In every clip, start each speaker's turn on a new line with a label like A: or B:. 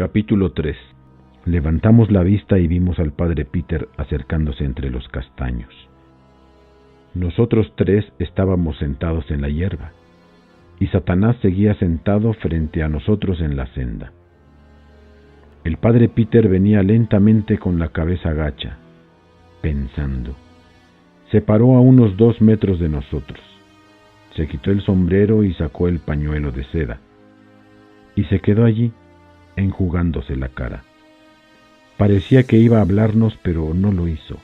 A: Capítulo 3. Levantamos la vista y vimos al padre Peter acercándose entre los castaños. Nosotros tres estábamos sentados en la hierba, y Satanás seguía sentado frente a nosotros en la senda. El padre Peter venía lentamente con la cabeza gacha, pensando. Se paró a unos 2 metros de nosotros. Se quitó el sombrero y sacó el pañuelo de seda, y se quedó allí, enjugándose la cara. Parecía que iba a hablarnos, pero no lo hizo.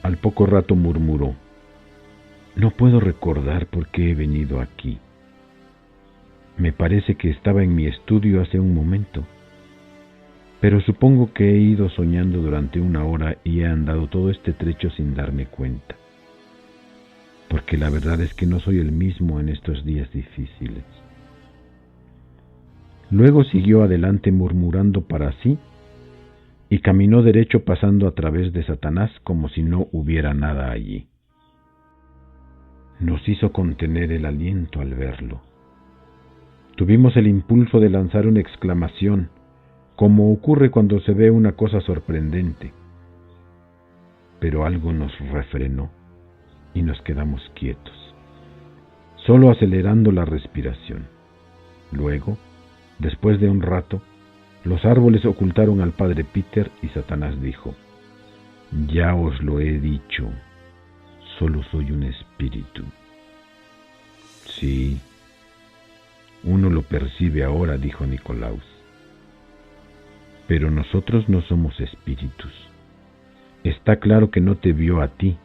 A: Al poco rato murmuró: «No puedo recordar por qué he venido aquí. Me parece que estaba en mi estudio hace un momento, pero supongo que he ido soñando durante 1 hora y he andado todo este trecho sin darme cuenta, porque la verdad es que no soy el mismo en estos días difíciles». Luego siguió adelante murmurando para sí y caminó derecho pasando a través de Satanás como si no hubiera nada allí. Nos hizo contener el aliento al verlo. Tuvimos el impulso de lanzar una exclamación, como ocurre cuando se ve una cosa sorprendente. Pero algo nos refrenó y nos quedamos quietos, solo acelerando la respiración. Luego, después de un rato, los árboles ocultaron al padre Peter y Satanás dijo: «Ya os lo he dicho, solo soy un espíritu». «Sí, uno lo percibe ahora», dijo Nicolaus. «Pero nosotros no somos espíritus. Está claro que no te vio a ti,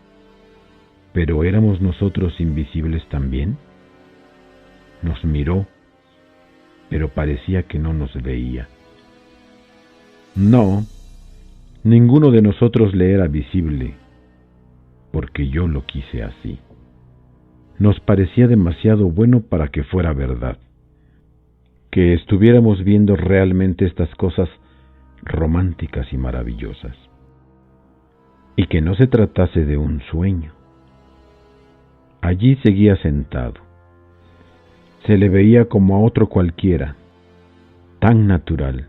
A: pero ¿éramos nosotros invisibles también? Nos miró, pero parecía que no nos veía». «No, ninguno de nosotros le era visible, porque yo lo quise así. Nos parecía demasiado bueno para que fuera verdad, que estuviéramos viendo realmente estas cosas románticas y maravillosas, y que no se tratase de un sueño». Allí seguía sentado. Se le veía como a otro cualquiera, tan natural,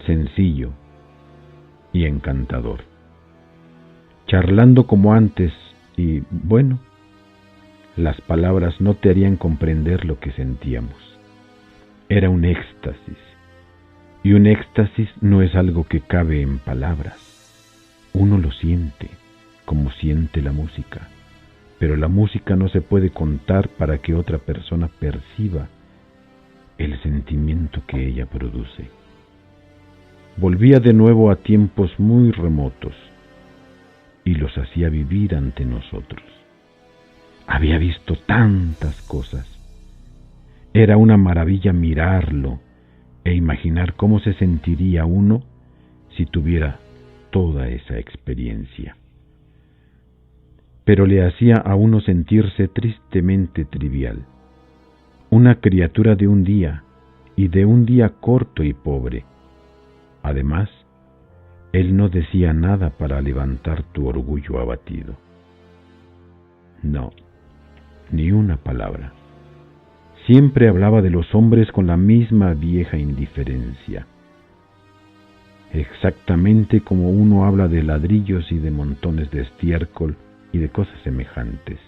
A: sencillo y encantador, charlando como antes, y bueno, las palabras no te harían comprender lo que sentíamos. Era un éxtasis, y un éxtasis no es algo que cabe en palabras. Uno lo siente, como siente la música, pero la música no se puede contar para que otra persona perciba el sentimiento que ella produce. Volvía de nuevo a tiempos muy remotos y los hacía vivir ante nosotros. Había visto tantas cosas. Era una maravilla mirarlo e imaginar cómo se sentiría uno si tuviera toda esa experiencia. Pero le hacía a uno sentirse tristemente trivial, una criatura de un día, y de un día corto y pobre. Además, él no decía nada para levantar tu orgullo abatido. No, ni una palabra. Siempre hablaba de los hombres con la misma vieja indiferencia, exactamente como uno habla de ladrillos y de montones de estiércol y de cosas semejantes.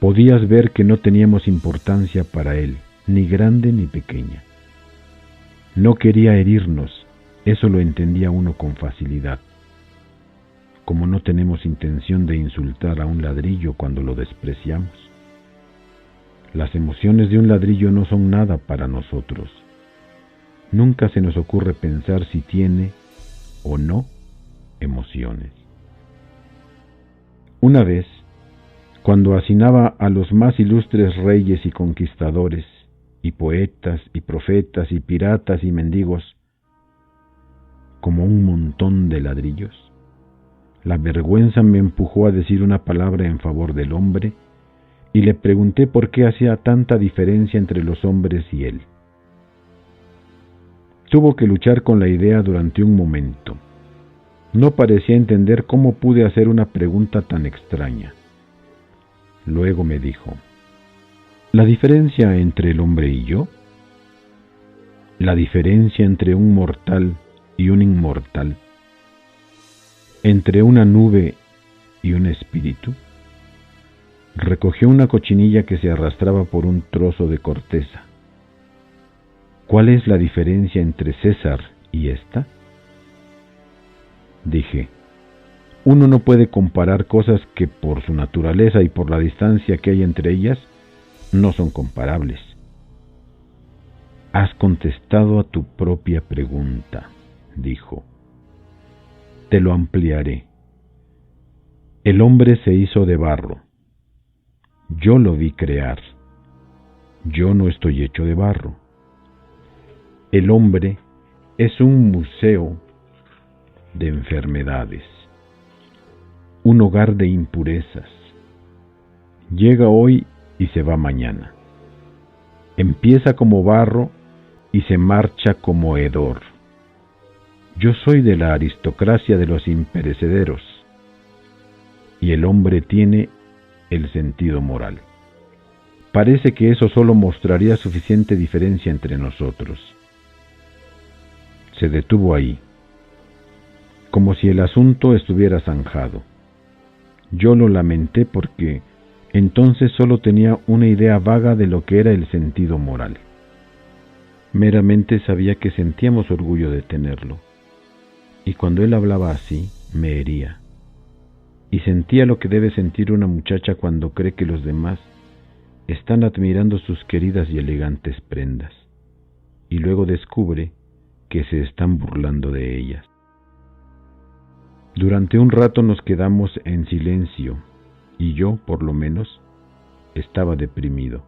A: Podías ver que no teníamos importancia para él, ni grande ni pequeña. No quería herirnos, eso lo entendía uno con facilidad. Como no tenemos intención de insultar a un ladrillo cuando lo despreciamos. Las emociones de un ladrillo no son nada para nosotros. Nunca se nos ocurre pensar si tiene o no emociones. Una vez, cuando hacinaba a los más ilustres reyes y conquistadores, y poetas, y profetas, y piratas, y mendigos, como un montón de ladrillos, la vergüenza me empujó a decir una palabra en favor del hombre, y le pregunté por qué hacía tanta diferencia entre los hombres y él. Tuvo que luchar con la idea durante un momento. No parecía entender cómo pude hacer una pregunta tan extraña. Luego me dijo: ¿la diferencia entre el hombre y yo? la diferencia entre un mortal y un inmortal, entre una nube y un espíritu? Recogió una cochinilla que se arrastraba por un trozo de corteza. ¿Cuál es la diferencia entre César y esta? Dije, uno no puede comparar cosas que por su naturaleza y por la distancia que hay entre ellas no son comparables. Has contestado a tu propia pregunta, dijo. Te lo ampliaré. El hombre se hizo de barro. Yo lo vi crear. Yo no estoy hecho de barro. El hombre es un museo de enfermedades, un hogar de impurezas. Llega hoy y se va mañana. Empieza como barro y se marcha como hedor. Yo soy de la aristocracia de los imperecederos, y el hombre tiene el sentido moral. Parece que eso solo mostraría suficiente diferencia entre nosotros. Se detuvo ahí, como si el asunto estuviera zanjado. Yo lo lamenté porque entonces solo tenía una idea vaga de lo que era el sentido moral. Meramente sabía que sentíamos orgullo de tenerlo, y cuando él hablaba así, me hería, y sentía lo que debe sentir una muchacha cuando cree que los demás están admirando sus queridas y elegantes prendas, y luego descubre que se están burlando de ellas. Durante un rato nos quedamos en silencio, y yo, por lo menos, estaba deprimido.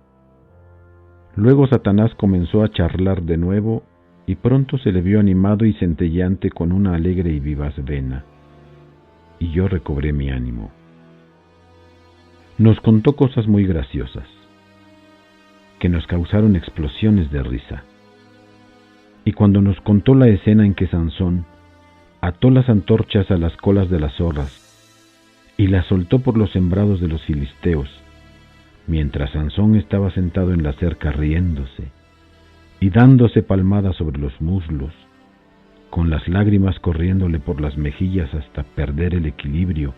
A: Luego Satanás comenzó a charlar de nuevo, y pronto se le vio animado y centelleante con una alegre y vivaz vena, y yo recobré mi ánimo. Nos contó cosas muy graciosas, que nos causaron explosiones de risa. Y cuando nos contó la escena en que Sansón ató las antorchas a las colas de las zorras y las soltó por los sembrados de los filisteos, mientras Sansón estaba sentado en la cerca riéndose y dándose palmadas sobre los muslos, con las lágrimas corriéndole por las mejillas hasta perder el equilibrio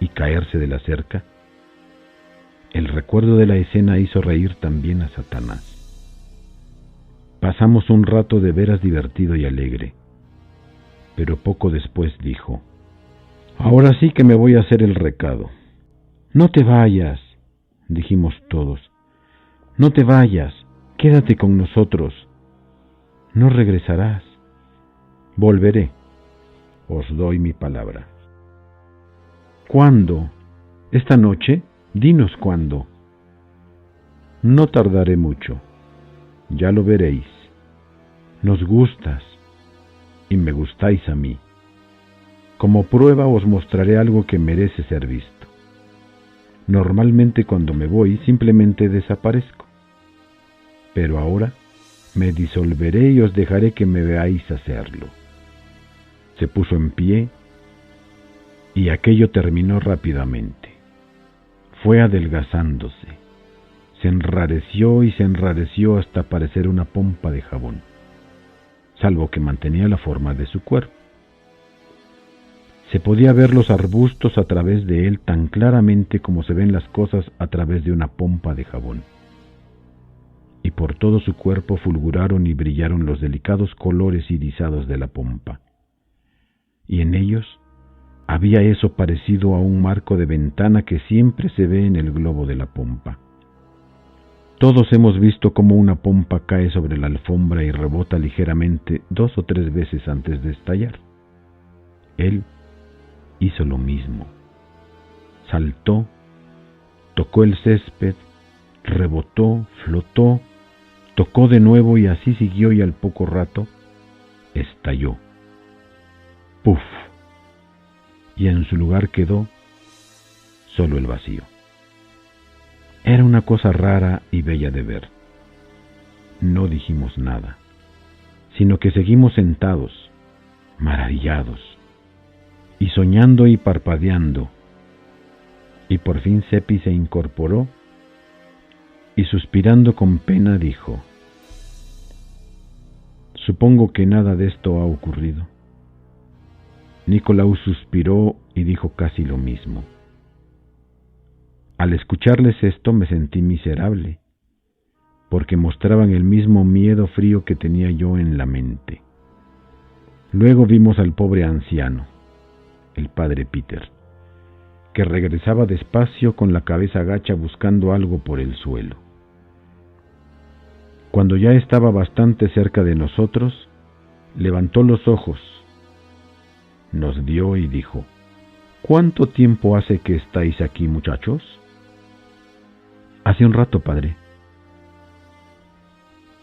A: y caerse de la cerca, el recuerdo de la escena hizo reír también a Satanás. Pasamos un rato de veras divertido y alegre, pero poco después dijo: «Ahora sí que me voy a hacer el recado». «No te vayas», dijimos todos. «No te vayas, quédate con nosotros». «No regresarás». «Volveré, os doy mi palabra». «¿Cuándo? ¿Esta noche? Dinos cuándo». «No tardaré mucho, ya lo veréis. Nos gustas y me gustáis a mí. Como prueba os mostraré algo que merece ser visto. Normalmente cuando me voy simplemente desaparezco, pero ahora me disolveré y os dejaré que me veáis hacerlo». Se puso en pie y aquello terminó rápidamente. Fue adelgazándose, se enrareció y se enrareció hasta parecer una pompa de jabón, salvo que mantenía la forma de su cuerpo. Se podía ver los arbustos a través de él tan claramente como se ven las cosas a través de una pompa de jabón. Y por todo su cuerpo fulguraron y brillaron los delicados colores irisados de la pompa. Y en ellos había eso parecido a un marco de ventana que siempre se ve en el globo de la pompa. Todos hemos visto cómo una pompa cae sobre la alfombra y rebota ligeramente 2 o 3 veces antes de estallar. Él hizo lo mismo. Saltó, tocó el césped, rebotó, flotó, tocó de nuevo y así siguió, y al poco rato estalló. ¡Puf! Y en su lugar quedó solo el vacío. Era una cosa rara y bella de ver. No dijimos nada, sino que seguimos sentados, maravillados, y soñando y parpadeando, y por fin Cepi se incorporó y suspirando con pena dijo: Supongo que nada de esto ha ocurrido. Nicolaus suspiró y dijo casi lo mismo. Al escucharles esto me sentí miserable, porque mostraban el mismo miedo frío que tenía yo en la mente. Luego vimos al pobre anciano, el padre Peter, que regresaba despacio con la cabeza gacha buscando algo por el suelo. Cuando ya estaba bastante cerca de nosotros, levantó los ojos, nos vio y dijo: ¿Cuánto tiempo hace que estáis aquí, muchachos? Hace un rato, padre.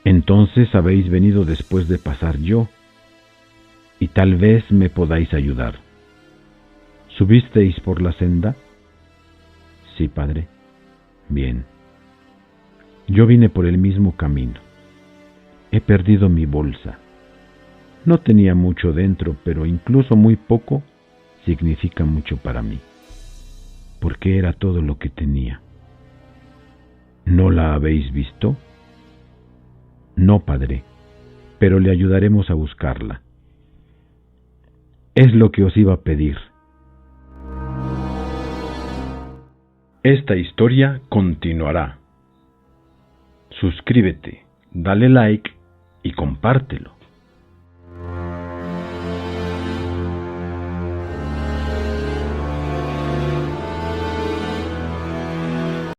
A: Entonces habéis venido después de pasar yo, y tal vez me podáis ayudar. ¿Subisteis por la senda? Sí, padre. Bien. Yo vine por el mismo camino. He perdido mi bolsa. No tenía mucho dentro, pero incluso muy poco significa mucho para mí, porque era todo lo que tenía. ¿No la habéis visto? No, padre, pero le ayudaremos a buscarla. Es lo que os iba a pedir. Esta historia continuará. Suscríbete, dale like y compártelo.